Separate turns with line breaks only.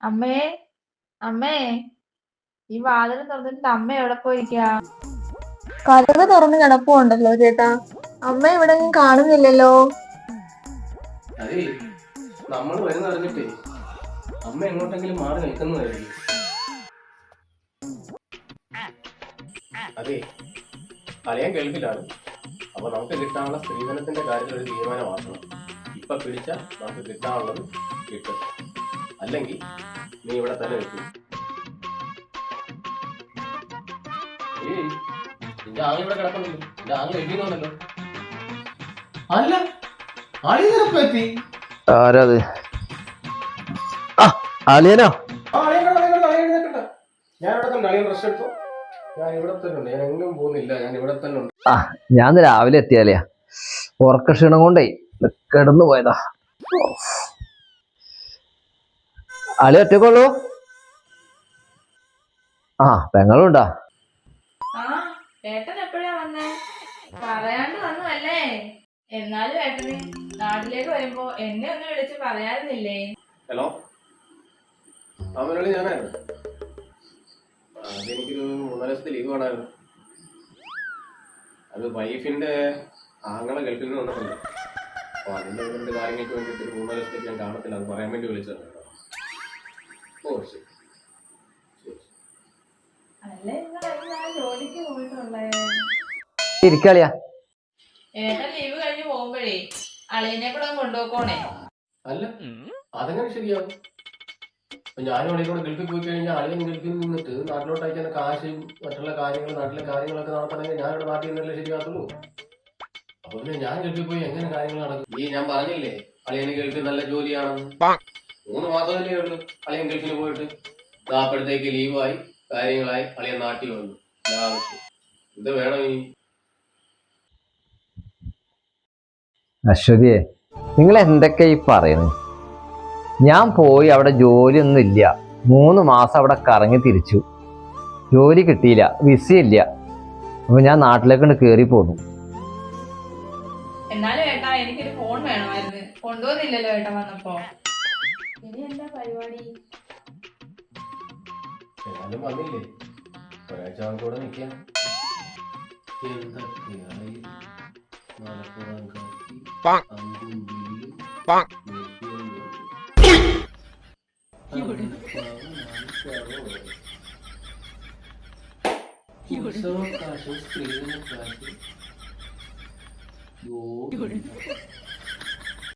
അമ്മേ അമ്മേ ഈ വാതിൽ തുറന്നിട്ട് അമ്മ എവിടെ പോയിരിക്കാ?
കതക് തുറന്ന് കിടപ്പുണ്ടല്ലോ ചേട്ടാ. അമ്മ ഇവിടെ കാണുന്നില്ലല്ലോ.
അതേ, നമ്മൾ വരുന്ന അറിഞ്ഞിട്ടേ അമ്മ എങ്ങോട്ടെങ്കിലും മാറി നിൽക്കുന്നതായിരിക്കും. അതെ, അളിയൻ ഗൾഫിലാണ്. അപ്പൊ നമുക്ക് കിട്ടാനുള്ള സ്ത്രീധനത്തിന്റെ കാര്യത്തിൽ ഒരു തീരുമാനമാക്കണം. ഇപ്പൊ പിടിച്ചാൽ നമുക്ക് കിട്ടാനുള്ളത് കിട്ടും, അല്ലെങ്കിൽ നീ ഇവിടെ തന്നെ നിൽക്കും. ഏയ്, നിന്റെ ആങ്ങൾ ഇവിടെ കിടക്കുന്നില്ല. നിന്റെ ആങ്ങൾ എഴുതിയുണ്ടല്ലോ. അല്ല, അളിയനൊക്കെ എത്തി.
ആരത്? അളിയനോ?
ഞാൻ ഇവിടെ തന്നെ. അളിയൻ ഡ്രസ് എടുത്തോ. ഞാൻ ഇവിടെ തന്നെ ഉണ്ട്. ഞാൻ എങ്ങും പോകുന്നില്ല. ഞാൻ ഇവിടെ തന്നെ ഉണ്ട്.
ഞാൻ രാവിലെ എത്തിയാലേ ഉറക്ക ക്ഷീണം കൊണ്ടേ കിടന്നു പോയതാ. അളി ഒറ്റക്കുള്ളൂ? പെങ്ങളുണ്ടാ?
ഏട്ടൻ എപ്പോഴാ വന്നേ? പറയാണ്ട് വന്നതല്ലേ? എന്നാലും ഏട്ടന് നാട്ടിലേക്ക് വരുമ്പോ എന്നെ ഒന്ന് വിളിച്ച് പറയാറുന്നില്ലേ?
ഹലോ, അവനോട് ഞാനായിരുന്നു. അതെനിക്കൊരു 3 ദിവസത്തെ ലീവ് വേണമായിരുന്നു. അത് വൈഫിന്റെ ആങ്ങളെ ഗൾഫിൽ നിന്ന് വന്നിട്ടുണ്ട്. അപ്പൊ അതിന്റെ 2 കാര്യങ്ങൾക്ക് വേണ്ടിയിട്ട് 3 ദിവസത്തേക്ക് ഞാൻ കാണത്തില്ല. അത് പറയാൻ വേണ്ടി വിളിച്ചതാണ്. ഓ ശരി.
ജോലിക്ക് പോയിട്ടുള്ളേ.
ഇരിക്കളിയാ.
ഏട്ടൻ ലീവ് കഴിഞ്ഞ് പോകുമ്പോഴേ അളിയനെ കൂടെ കൊണ്ടുപോക്കോണേ.
അല്ല, അതെങ്ങനെ ശരിയാവും? ഞാനും അളിയോട് ഗൾഫിൽ പോയി കഴിഞ്ഞാൽ അളിയൻ ഗൾഫിൽ നിന്നിട്ട് നാട്ടിലോട്ട് അയക്കുന്ന കാശും മറ്റുള്ള കാര്യങ്ങൾ, നാട്ടിലെ കാര്യങ്ങളൊക്കെ നടത്തണമെങ്കിൽ ഞാൻ ഇവിടെ നാട്ടിൽ നിന്നല്ലേ ശരിയാകത്തുള്ളൂ. അപ്പൊ പിന്നെ ഞാൻ ഗൾഫിൽ പോയി എങ്ങനെ കാര്യങ്ങൾ നടക്കും? ഞാൻ പറഞ്ഞില്ലേ അളിയന് ഗൾഫിൽ നല്ല ജോലിയാണെന്ന്. 3 മാസമല്ലേ ഉള്ളൂ അളിയൻ ഗൾഫിന് പോയിട്ട്. അപ്പോഴത്തേക്ക് ലീവായി, കാര്യങ്ങളായി, അളിയൻ നാട്ടിൽ വന്നു. ഇത് വേണം ഇനി.
അശ്വതിയെ, നിങ്ങൾ എന്തൊക്കെ ഈ പറയുന്നത്? ഞാൻ പോയി അവിടെ ജോലിയൊന്നും ഇല്ല. 3 മാസം അവിടെ കറങ്ങി തിരിച്ചു. ജോലി കിട്ടിയില്ല, വിസയില്ല. അപ്പൊ ഞാൻ നാട്ടിലേക്ക് കയറി പോന്നു.
എന്നാലും ഏട്ടാ എനിക്കൊരു ഫോൺ വേണമായിരുന്നു. കൊണ്ടുവന്നില്ലല്ലോ ഏട്ടൻ വന്നപ്പോ. ഇനി എന്താ പരിപാടി?
ഞാനും വന്നില്ലേ, ഒരാഴ്ച കൂടെ നിൽക്കാം. എന്തൊക്കെയായി മലപ്പുറം ഉത്സവക്കാശും സ്ത്രീധനക്കാശും